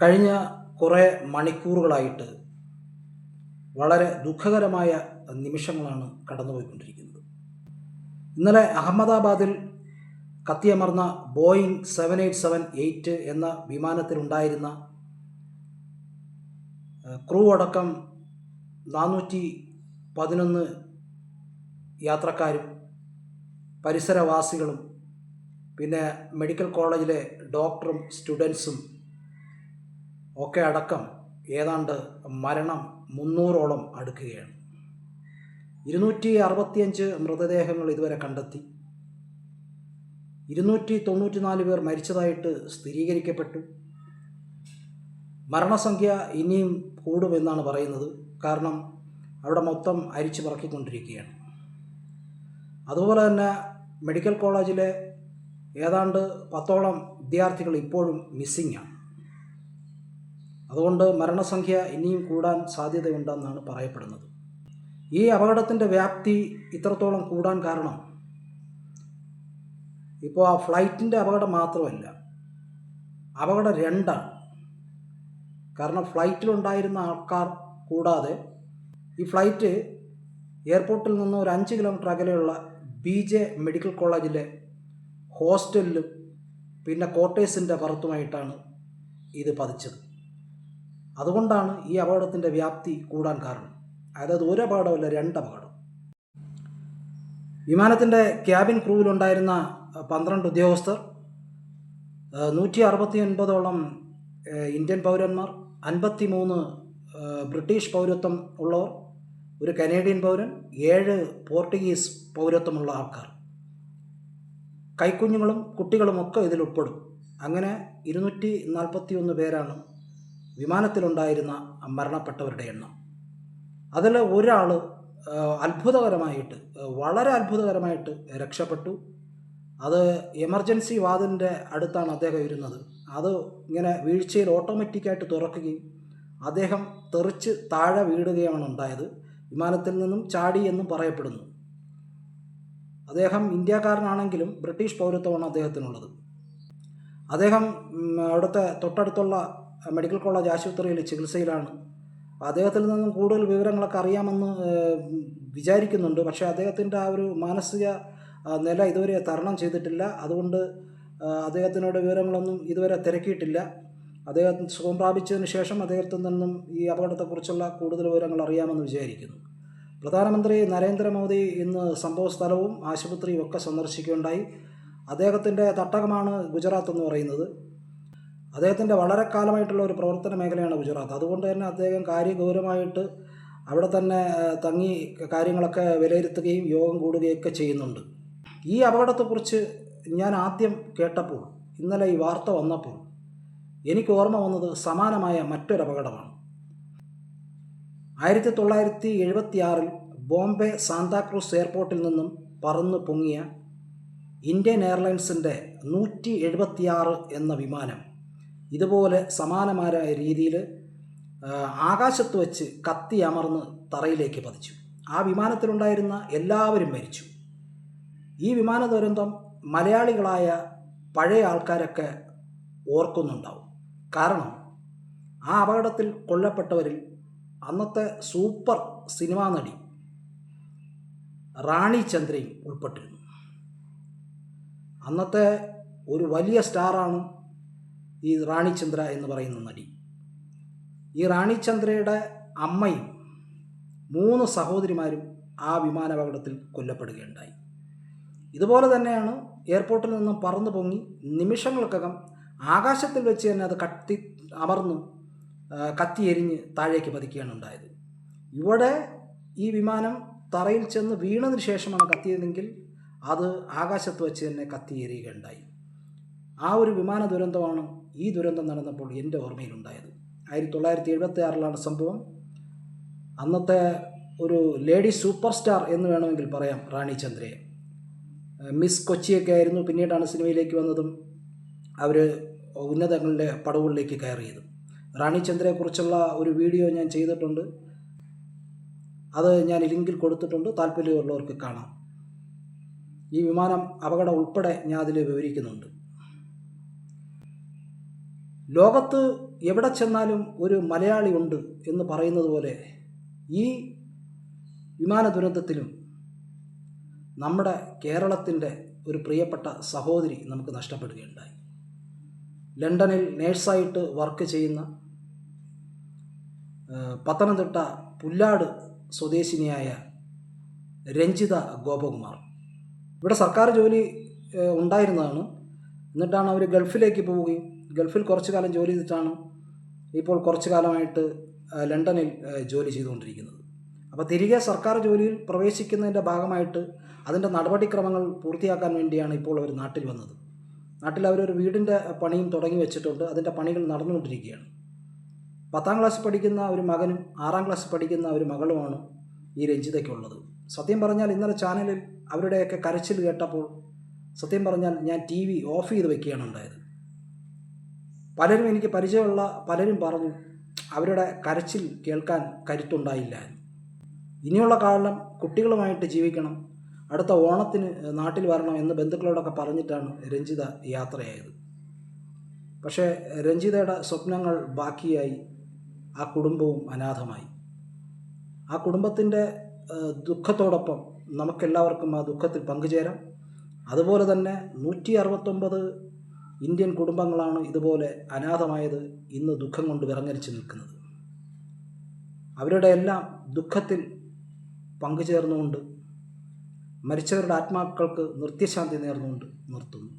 കഴിഞ്ഞ കുറേ മണിക്കൂറുകളായിട്ട് വളരെ ദുഃഖകരമായ നിമിഷങ്ങളാണ് കടന്നുപോയിക്കൊണ്ടിരിക്കുന്നത്. ഇന്നലെ അഹമ്മദാബാദിൽ കത്തിയമർന്ന ബോയിങ് 787-8 എന്ന വിമാനത്തിലുണ്ടായിരുന്ന ക്രൂ അടക്കം 411 യാത്രക്കാരും പരിസരവാസികളും പിന്നെ മെഡിക്കൽ കോളേജിലെ ഡോക്ടറും സ്റ്റുഡൻസും ഒക്കെ അടക്കം ഏതാണ്ട് മരണം 300ഓളം അടുക്കുകയാണ്. 265 മൃതദേഹങ്ങൾ ഇതുവരെ കണ്ടെത്തി. 294 പേർ മരിച്ചതായിട്ട് സ്ഥിരീകരിക്കപ്പെട്ടു. മരണസംഖ്യ ഇനിയും കൂടുമെന്നാണ് പറയുന്നത്. കാരണം അവിടെ മൊത്തം അരിച്ചു പറക്കിക്കൊണ്ടിരിക്കുകയാണ്. അതുപോലെ തന്നെ മെഡിക്കൽ കോളേജിലെ ഏതാണ്ട് 10ഓളം വിദ്യാർത്ഥികൾ ഇപ്പോഴും മിസ്സിങ്ങാണ്. അതുകൊണ്ട് മരണസംഖ്യ ഇനിയും കൂടാൻ സാധ്യതയുണ്ടെന്നാണ് പറയപ്പെടുന്നത്. ഈ അപകടത്തിൻ്റെ വ്യാപ്തി ഇത്രത്തോളം കൂടാൻ കാരണം ഇപ്പോൾ ആ ഫ്ലൈറ്റിൻ്റെ അപകടം മാത്രമല്ല, അപകടം രണ്ടാണ്. കാരണം ഫ്ലൈറ്റിലുണ്ടായിരുന്ന ആൾക്കാർ കൂടാതെ ഈ ഫ്ലൈറ്റ് എയർപോർട്ടിൽ നിന്ന് ഒരു 5 കിലോമീറ്റർ അകലെയുള്ള BJ മെഡിക്കൽ കോളേജിലെ ഹോസ്റ്റലിലും പിന്നെ ക്വാർട്ടേഴ്സിൻ്റെ പുറത്തുമായിട്ടാണ് ഇത് പതിച്ചത്. അതുകൊണ്ടാണ് ഈ അപകടത്തിൻ്റെ വ്യാപ്തി കൂടാൻ കാരണം. അതായത് ഒരു അപകടമല്ല, 2 അപകടം. വിമാനത്തിൻ്റെ ക്യാബിൻ ക്രൂവിലുണ്ടായിരുന്ന 12 ഉദ്യോഗസ്ഥർ, 169ഓളം ഇന്ത്യൻ പൗരന്മാർ, 53 ബ്രിട്ടീഷ് പൗരത്വം ഉള്ളവർ, ഒരു കനേഡിയൻ പൗരൻ, 7 പോർട്ടുഗീസ് പൗരത്വമുള്ള ആൾക്കാർ, കൈക്കുഞ്ഞുങ്ങളും കുട്ടികളുമൊക്കെ ഇതിൽ ഉൾപ്പെടും. അങ്ങനെ 241 പേരാണ് വിമാനത്തിലുണ്ടായിരുന്ന മരണപ്പെട്ടവരുടെ എണ്ണം. അതിൽ ഒരാൾ അത്ഭുതകരമായിട്ട്, വളരെ അത്ഭുതകരമായിട്ട് രക്ഷപ്പെട്ടു. അത് എമർജൻസി വാതിലിൻ്റെ അടുത്താണ് അദ്ദേഹം ഇരുന്നത്. അത് ഇങ്ങനെ വീഴ്ചയിൽ ഓട്ടോമാറ്റിക്കായിട്ട് തുറക്കുകയും അദ്ദേഹം തെറിച്ച് താഴെ വീഴുകയാണ് ഉണ്ടായത്. വിമാനത്തിൽ നിന്നും ചാടി എന്നും പറയപ്പെടുന്നു. അദ്ദേഹം ഇന്ത്യക്കാരനാണെങ്കിലും ബ്രിട്ടീഷ് പൗരത്വമാണ് അദ്ദേഹത്തിനുള്ളത്. അദ്ദേഹം അവിടുത്തെ തൊട്ടടുത്തുള്ള മെഡിക്കൽ കോളേജ് ആശുപത്രിയിൽ ചികിത്സയിലാണ്. അദ്ദേഹത്തിൽ നിന്നും കൂടുതൽ വിവരങ്ങളൊക്കെ അറിയാമെന്ന് വിചാരിക്കുന്നുണ്ട്. പക്ഷേ അദ്ദേഹത്തിൻ്റെ ആ ഒരു മാനസിക നില ഇതുവരെ തരണം ചെയ്തിട്ടില്ല. അതുകൊണ്ട് അദ്ദേഹത്തിനോട് വിവരങ്ങളൊന്നും ഇതുവരെ തിരക്കിയിട്ടില്ല. അദ്ദേഹം സുഖം പ്രാപിച്ചതിന് ശേഷം അദ്ദേഹത്തിൽ നിന്നും ഈ അപകടത്തെക്കുറിച്ചുള്ള കൂടുതൽ വിവരങ്ങൾ അറിയാമെന്ന് വിചാരിക്കുന്നു. പ്രധാനമന്ത്രി നരേന്ദ്രമോദി ഇന്ന് സംഭവ സ്ഥലവും ആശുപത്രിയും ഒക്കെ സന്ദർശിക്കുകയുണ്ടായി. അദ്ദേഹത്തിൻ്റെ തട്ടകമാണ് ഗുജറാത്ത് എന്ന് പറയുന്നത്. അദ്ദേഹത്തിൻ്റെ വളരെ കാലമായിട്ടുള്ള ഒരു പ്രവർത്തന മേഖലയാണ് ഗുജറാത്ത്. അതുകൊണ്ട് തന്നെ അദ്ദേഹം കാര്യഗൗരവമായിട്ട് അവിടെ തന്നെ തങ്ങി കാര്യങ്ങളൊക്കെ വിലയിരുത്തുകയും യോഗം കൂടുകയൊക്കെ ചെയ്യുന്നുണ്ട്. ഈ അപകടത്തെക്കുറിച്ച് ഞാൻ ആദ്യം കേട്ടപ്പോൾ, ഇന്നലെ ഈ വാർത്ത വന്നപ്പോൾ എനിക്ക് ഓർമ്മ വന്നത് സമാനമായ മറ്റൊരു അപകടമാണ്. 1976 ബോംബെ സാന്താക്രൂസ് എയർപോർട്ടിൽ നിന്നും പറന്നു പൊങ്ങിയ ഇന്ത്യൻ എയർലൈൻസിൻ്റെ 176 എന്ന വിമാനം ഇതുപോലെ സമാനമായ രീതിയിൽ ആകാശത്ത് വെച്ച് കത്തി അമർന്ന് തറയിലേക്ക് പതിച്ചു. ആ വിമാനത്തിലുണ്ടായിരുന്ന എല്ലാവരും മരിച്ചു. ഈ വിമാന ദുരന്തം മലയാളികളായ പഴയ ആൾക്കാരൊക്കെ ഓർക്കുന്നുണ്ടാവും. കാരണം ആ അപകടത്തിൽ കൊല്ലപ്പെട്ടവരിൽ അന്നത്തെ സൂപ്പർ സിനിമാ നടി റാണി ചന്ദ്രയും ഉൾപ്പെട്ടിരുന്നു. അന്നത്തെ ഒരു വലിയ സ്റ്റാറാണ് ഈ റാണി ചന്ദ്ര എന്ന് പറയുന്ന നടി. ഈ റാണി ചന്ദ്രയുടെ അമ്മയും 3 സഹോദരിമാരും ആ വിമാനാപകടത്തിൽ കൊല്ലപ്പെടുകയുണ്ടായി. ഇതുപോലെ തന്നെയാണ് എയർപോർട്ടിൽ നിന്നും പറന്നു പൊങ്ങി നിമിഷങ്ങൾക്കകം ആകാശത്തിൽ വെച്ച് തന്നെ അത് കത്തിയെരിഞ്ഞ് താഴേക്ക് പതിക്കുകയാണ് ഉണ്ടായത്. ഇവിടെ ഈ വിമാനം തറയിൽ ചെന്ന് വീണതിന് ശേഷമാണ് കത്തിയതെങ്കിൽ അത് ആകാശത്ത് വെച്ച് തന്നെ കത്തിയെരിയുകയുണ്ടായി. ആ ഒരു വിമാന ദുരന്തമാണ് ഈ ദുരന്തം നടന്നപ്പോൾ എൻ്റെ ഓർമ്മയിലുണ്ടായത്. 1976 സംഭവം. അന്നത്തെ ഒരു ലേഡി സൂപ്പർ സ്റ്റാർ എന്ന് വേണമെങ്കിൽ പറയാം റാണി ചന്ദ്രയെ. മിസ് കൊച്ചിയൊക്കെ ആയിരുന്നു. പിന്നീടാണ് സിനിമയിലേക്ക് വന്നതും അവർ ഉന്നതങ്ങളുടെ പടവുകളിലേക്ക് കയറിയതും. റാണി ചന്ദ്രയെക്കുറിച്ചുള്ള ഒരു വീഡിയോ ഞാൻ ചെയ്തിട്ടുണ്ട്. അത് ഞാൻ ലിങ്കിൽ കൊടുത്തിട്ടുണ്ട്, താല്പര്യമുള്ളവർക്ക് കാണാം. ഈ വിമാനം അപകടം ഉൾപ്പെടെ ഞാൻ അതിൽ വിവരിക്കുന്നുണ്ട്. ലോകത്ത് എവിടെ ചെന്നാലും ഒരു മലയാളി ഉണ്ട് എന്ന് പറയുന്നത് പോലെ ഈ വിമാന ദുരന്തത്തിലും നമ്മുടെ കേരളത്തിൻ്റെ ഒരു പ്രിയപ്പെട്ട സഹോദരി നമുക്ക് നഷ്ടപ്പെടുകയുണ്ടായി. ലണ്ടനിൽ നേഴ്സായിട്ട് വർക്ക് ചെയ്യുന്ന പത്തനംതിട്ട പുല്ലാട് സ്വദേശിനിയായ രഞ്ജിത ഗോപകുമാർ. ഇവിടെ സർക്കാർ ജോലി ഉണ്ടായിരുന്നതാണ്. എന്നിട്ടാണ് അവർ ഗൾഫിലേക്ക് പോവുകയും ഗൾഫിൽ കുറച്ചു കാലം ജോലി ചെയ്തിട്ടാണ് ഇപ്പോൾ കുറച്ചു കാലമായിട്ട് ലണ്ടനിൽ ജോലി ചെയ്തുകൊണ്ടിരിക്കുന്നത്. അപ്പോൾ തിരികെ സർക്കാർ ജോലിയിൽ പ്രവേശിക്കുന്നതിൻ്റെ ഭാഗമായിട്ട് അതിൻ്റെ നടപടിക്രമങ്ങൾ പൂർത്തിയാക്കാൻ വേണ്ടിയാണ് ഇപ്പോൾ അവർ നാട്ടിൽ വന്നത്. നാട്ടിൽ അവരൊരു വീടിൻ്റെ പണിയും തുടങ്ങി വെച്ചിട്ടുണ്ട്. അതിൻ്റെ പണികൾ നടന്നുകൊണ്ടിരിക്കുകയാണ്. 10ാം ക്ലാസ് പഠിക്കുന്ന ഒരു മകനും 6ാം ക്ലാസ് പഠിക്കുന്ന ഒരു മകളുമാണ് ഈ രഞ്ജിതയ്ക്കുള്ളത്. സത്യം പറഞ്ഞാൽ ഇന്നലെ ചാനലിൽ അവരുടെയൊക്കെ കരച്ചിൽ കേട്ടപ്പോൾ സത്യം പറഞ്ഞാൽ ഞാൻ TV ഓഫ് ചെയ്ത് വെക്കുകയാണ് ഉണ്ടായത്. പലരും എനിക്ക് പരിചയമുള്ള പലരും പറഞ്ഞു അവരുടെ കരച്ചിൽ കേൾക്കാൻ കരുത്തുണ്ടായില്ല. ഇനിയുള്ള കാലം കുട്ടികളുമായിട്ട് ജീവിക്കണം, അടുത്ത ഓണത്തിന് നാട്ടിൽ വരണം എന്ന് ബന്ധുക്കളോടൊക്കെ പറഞ്ഞിട്ടാണ് രഞ്ജിത യാത്രയായത്. പക്ഷേ രഞ്ജിതയുടെ സ്വപ്നങ്ങൾ ബാക്കിയായി, ആ കുടുംബവും അനാഥമായി. ആ കുടുംബത്തിൻ്റെ ദുഃഖത്തോടൊപ്പം നമുക്കെല്ലാവർക്കും ആ ദുഃഖത്തിൽ പങ്കുചേരാം. അതുപോലെ തന്നെ 169 ഇന്ത്യൻ കുടുംബങ്ങളാണ് ഇതുപോലെ അനാഥമായത്, ഇന്ന് ദുഃഖം കൊണ്ട് വിറങ്ങലിച്ച് നിൽക്കുന്നത്. അവരുടെ എല്ലാം ദുഃഖത്തിൽ പങ്കുചേർന്നുകൊണ്ട് മരിച്ചവരുടെ ആത്മാക്കൾക്ക് നിത്യശാന്തി നേർന്നുകൊണ്ട് നിർത്തുന്നു.